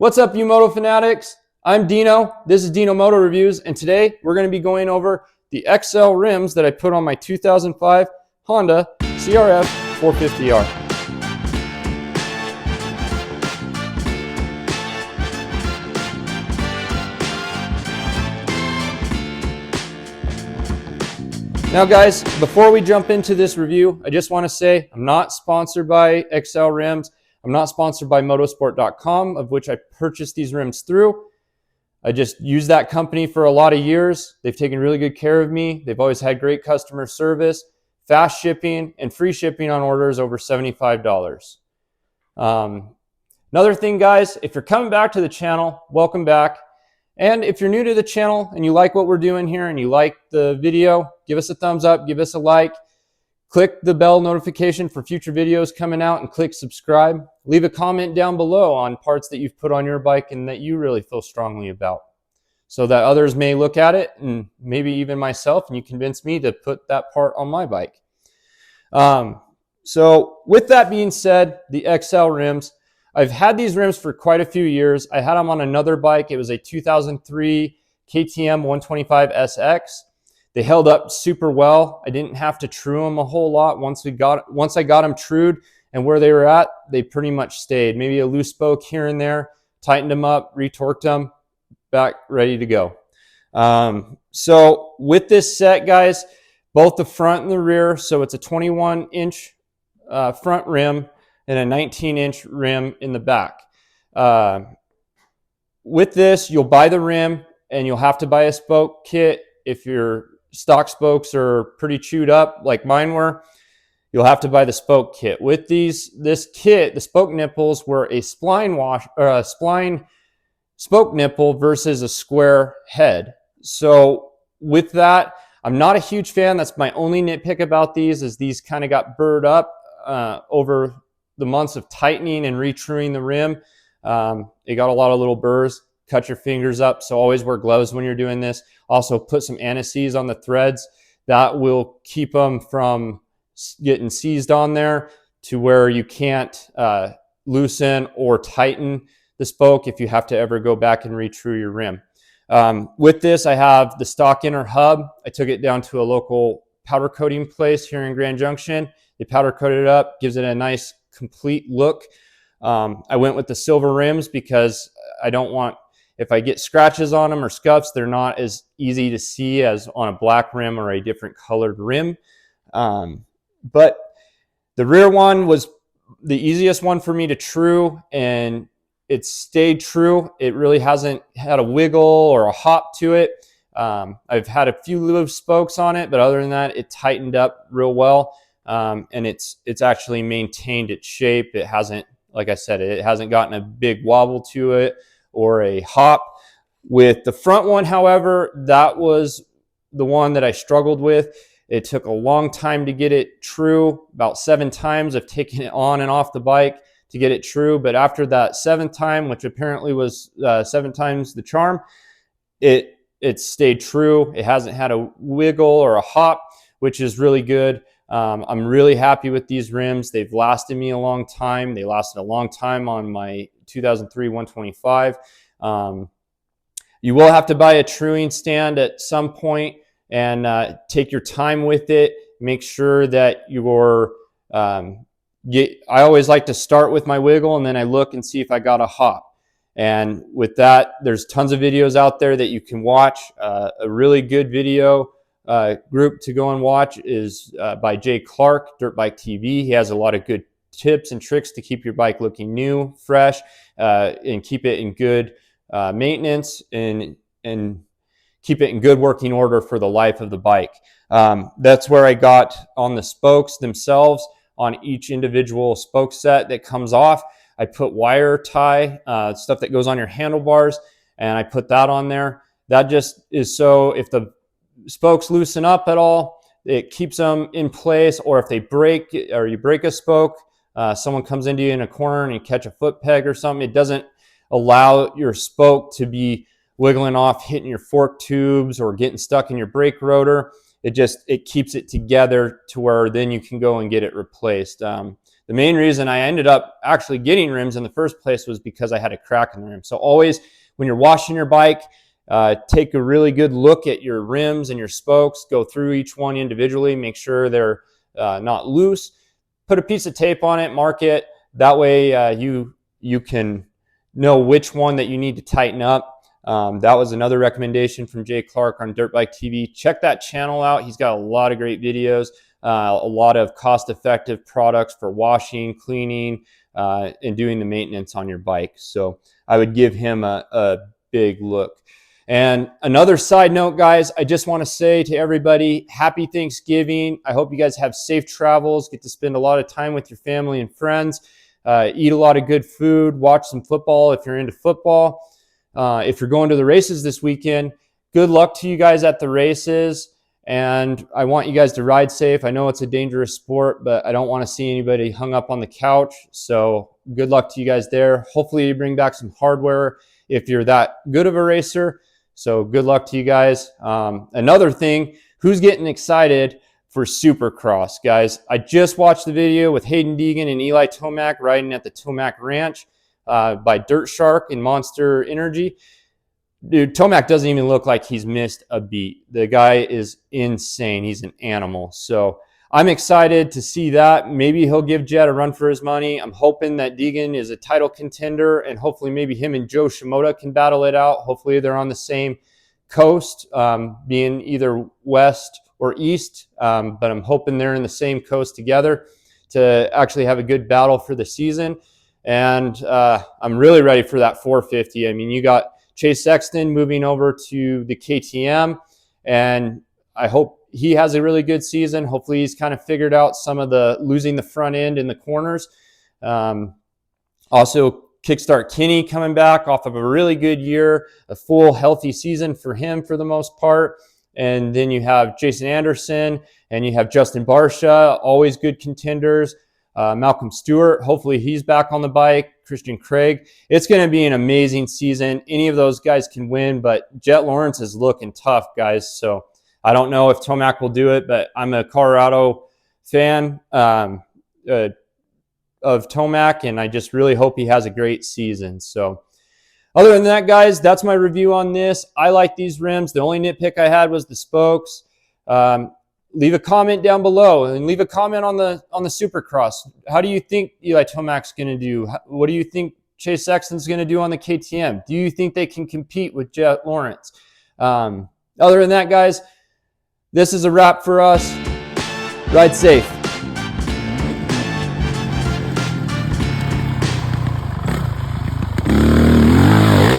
What's up, you moto fanatics? I'm Dino. This is Dino Moto Reviews, and today we're going to be going over the XL rims that I put on my 2005 Honda CRF 450R. Now guys, before we jump into this review, I just want to say I'm not sponsored by XL rims. I'm not sponsored by motorsport.com, of which I purchased these rims through. I just used that company for a lot of years. They've taken really good care of me. They've always had great customer service, fast shipping, and free shipping on orders over $75. Another thing, guys, if you're coming back to the channel, welcome back. And if you're new to the channel and you like what we're doing here and you like the video, give us a thumbs up, give us a like. Click the bell notification for future videos coming out and click subscribe. Leave a comment down below on parts that you've put on your bike and that you really feel strongly about, so that others may look at it and maybe even myself, and you convince me to put that part on my bike. So with that being said, the XL rims, I've had these rims for quite a few years. I had them on another bike. It was a 2003 KTM 125 SX. They held up super well. I didn't have to true them a whole lot. Once I got them trued and where they were at, they pretty much stayed. Maybe a loose spoke here and there, tightened them up, retorqued them, back ready to go. So with this set, guys, both the front and the rear, so it's a 21-inch front rim and a 19-inch rim in the back. With this, you'll buy the rim and you'll have to buy a spoke kit. If your stock spokes are pretty chewed up like mine were, you'll have to buy the spoke kit. With this kit, the spoke nipples were a spline spoke nipple versus a square head. So with that, I'm not a huge fan. That's my only nitpick about these, is these kind of got burred up over the months of tightening and retruing the rim. It got a lot of little burrs. Cut your fingers up, so always wear gloves when you're doing this. Also put some anti-seize on the threads. That will keep them from getting seized on there to where you can't loosen or tighten the spoke if you have to ever go back and retrue your rim. With this, I have the stock inner hub. I took it down to a local powder coating place here in Grand Junction. They powder coated it up, gives it a nice complete look. I went with the silver rims because I don't want, if I get scratches on them or scuffs, they're not as easy to see as on a black rim or a different colored rim. But the rear one was the easiest one for me to true, and it stayed true. It really hasn't had a wiggle or a hop to it. I've had a few loose spokes on it, but other than that, it tightened up real well. And it's actually maintained its shape. It hasn't, like I said, it hasn't gotten a big wobble to it or a hop. With the front one, however, that was the one that I struggled with. It took a long time to get it true. About 7 times I've taken it on and off the bike to get it true. But after that 7th time, which apparently was 7 times the charm, it stayed true. It hasn't had a wiggle or a hop, which is really good. I'm really happy with these rims. They've lasted me a long time. They lasted a long time on my 2003 125. You will have to buy a truing stand at some point and take your time with it. Make sure that you're, I always like to start with my wiggle and then I look and see if I got a hop. And with that, there's tons of videos out there that you can watch. A really good video group to go and watch is by Jay Clark, Dirt Bike TV. He has a lot of good tips and tricks to keep your bike looking new, fresh, and keep it in good maintenance and keep it in good working order for the life of the bike. That's where I got on the spokes themselves. On each individual spoke set that comes off, I put wire tie, stuff that goes on your handlebars, and I put that on there. That just is so if the spokes loosen up at all, it keeps them in place. Or if they break or you break a spoke, someone comes into you in a corner and you catch a foot peg or something, it doesn't allow your spoke to be wiggling off, hitting your fork tubes or getting stuck in your brake rotor. It keeps it together to where then you can go and get it replaced. The main reason I ended up actually getting rims in the first place was because I had a crack in the rim. So always, when you're washing your bike, take a really good look at your rims and your spokes. Go through each one individually, make sure they're not loose. Put a piece of tape on it, mark it. That way you can know which one that you need to tighten up. That was another recommendation from Jay Clark on Dirt Bike TV. Check that channel out. He's got a lot of great videos, a lot of cost-effective products for washing, cleaning, and doing the maintenance on your bike. So I would give him a big look. And another side note, guys, I just want to say to everybody, happy Thanksgiving. I hope you guys have safe travels, get to spend a lot of time with your family and friends, eat a lot of good food, watch some football if you're into football. If you're going to the races this weekend, good luck to you guys at the races. And I want you guys to ride safe. I know it's a dangerous sport, but I don't want to see anybody hung up on the couch. So good luck to you guys there. Hopefully you bring back some hardware if you're that good of a racer. So good luck to you guys. Another thing, who's getting excited for Supercross, guys? I just watched the video with Hayden Deegan and Eli Tomac riding at the Tomac Ranch by Dirt Shark and Monster Energy. Dude, Tomac doesn't even look like he's missed a beat. The guy is insane. He's an animal. So I'm excited to see that. Maybe he'll give Jet a run for his money. I'm hoping that Deegan is a title contender, and hopefully maybe him and Joe Shimoda can battle it out. Hopefully they're on the same coast, being either west or east, but I'm hoping they're in the same coast together to actually have a good battle for the season. And I'm really ready for that 450. I mean, you got Chase Sexton moving over to the KTM, and I hope he has a really good season. Hopefully he's kind of figured out some of the losing the front end in the corners. Also, Kickstart Kenny coming back off of a really good year, a full healthy season for him for the most part. And then you have Jason Anderson and you have Justin Barsha, always good contenders. Malcolm Stewart, hopefully he's back on the bike. Christian Craig. It's going to be an amazing season. Any of those guys can win, but Jet Lawrence is looking tough, guys. So I don't know if Tomac will do it, but I'm a Colorado fan of Tomac, and I just really hope he has a great season. So other than that, guys, that's my review on this. I like these rims. The only nitpick I had was the spokes. Leave a comment down below and leave a comment on the Supercross. How do you think Eli Tomac's going to do? What do you think Chase Sexton's going to do on the KTM? Do you think they can compete with Jet Lawrence? Other than that, guys, this is a wrap for us. Ride safe.